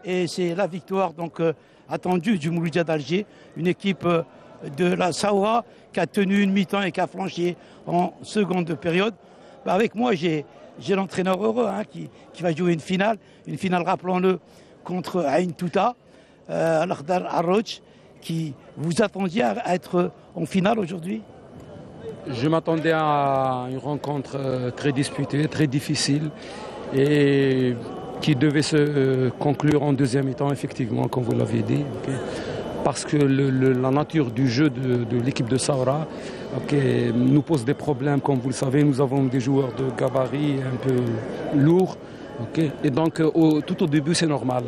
et c'est la victoire donc attendue du Mouloudia d'Alger, une équipe de la Saoura qui a tenu une mi-temps et qui a flanché en seconde période. Avec moi, j'ai l'entraîneur heureux qui va jouer une finale, rappelons-le, contre Ain Touta, Al-Akhdar Arrouj, qui vous attendiez à être en finale aujourd'hui? Je m'attendais à une rencontre très disputée, très difficile et qui devait se conclure en deuxième mi-temps, effectivement, comme vous l'aviez dit. Okay. Parce que la nature du jeu de l'équipe de Saoura nous pose des problèmes, comme vous le savez. Nous avons des joueurs de gabarit un peu lourds. Et donc, tout au début, c'est normal.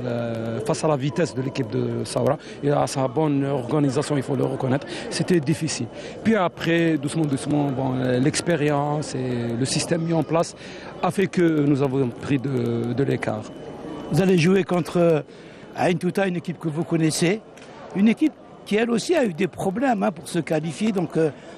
Face à la vitesse de l'équipe de Saoura et à sa bonne organisation, il faut le reconnaître, c'était difficile. Puis après, doucement, l'expérience et le système mis en place a fait que nous avons pris de l'écart. Vous allez jouer contre Ain Touta, une équipe que vous connaissez, une équipe qui elle aussi a eu des problèmes pour se qualifier. Donc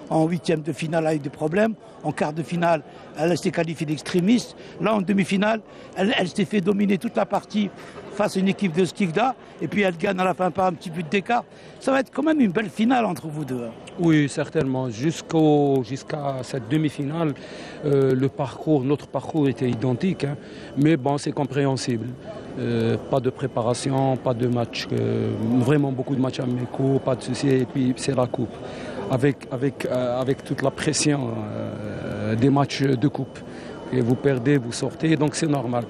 en huitième de finale, elle a eu des problèmes. En quart de finale, elle s'est qualifiée d'extrémiste. Là, en demi-finale, elle s'est fait dominer toute la partie face à une équipe de Skikda. Et puis elle gagne à la fin par un petit but d'écart. Ça va être quand même une belle finale entre vous deux. Oui, certainement. Jusqu'à cette demi-finale, notre parcours était identique. Mais bon, c'est compréhensible. Pas de préparation, pas de match, vraiment beaucoup de matchs amicaux, pas de soucis, et puis c'est la coupe. Avec toute la pression des matchs de coupe. Et vous perdez, vous sortez, donc c'est normal.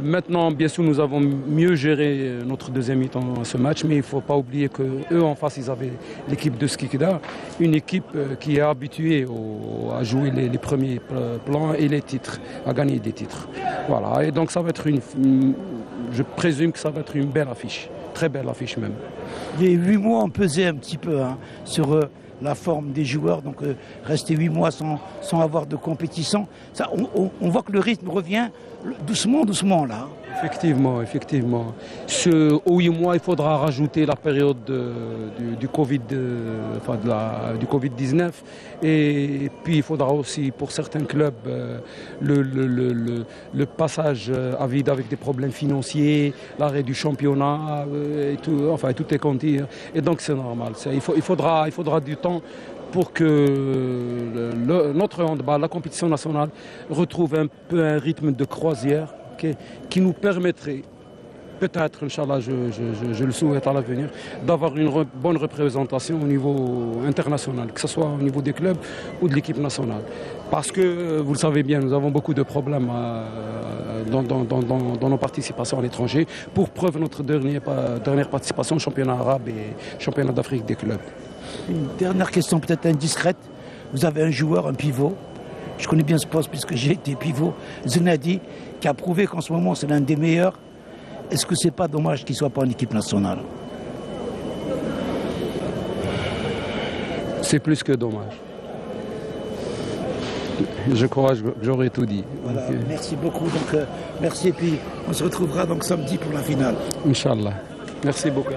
Maintenant, bien sûr, nous avons mieux géré notre deuxième mi-temps dans ce match, mais il ne faut pas oublier qu'eux en face, ils avaient l'équipe de Skikda, une équipe qui est habituée à jouer les premiers plans et les titres, à gagner des titres. Voilà, et donc ça va être je présume que ça va être une belle affiche, très belle affiche même. Les 8 mois ont pesé un petit peu sur la forme des joueurs, donc rester 8 mois sans avoir de compétition, ça, on voit que le rythme revient doucement là. Effectivement. Aux 8 mois, il faudra rajouter la période du Covid-19 et puis il faudra aussi pour certains clubs le passage à vide avec des problèmes financiers, l'arrêt du championnat, tout est compté. Et donc c'est normal. Il faudra du temps pour que notre handball, la compétition nationale, retrouve un peu un rythme de croisière qui nous permettrait, peut-être, Inch'Allah, je le souhaite à l'avenir, d'avoir une bonne représentation au niveau international, que ce soit au niveau des clubs ou de l'équipe nationale. Parce que, vous le savez bien, nous avons beaucoup de problèmes dans nos participations à l'étranger. Pour preuve, notre dernière participation au championnat arabe et championnat d'Afrique des clubs. Une dernière question peut-être indiscrète. Vous avez un joueur, un pivot. Je connais bien ce poste puisque j'ai été pivot. Zenadi, qui a prouvé qu'en ce moment c'est l'un des meilleurs. Est-ce que c'est pas dommage qu'il ne soit pas en équipe nationale? C'est plus que dommage. Je crois que j'aurais tout dit. Voilà, merci beaucoup. Donc, merci et puis on se retrouvera donc samedi pour la finale. Inch'Allah. Merci beaucoup.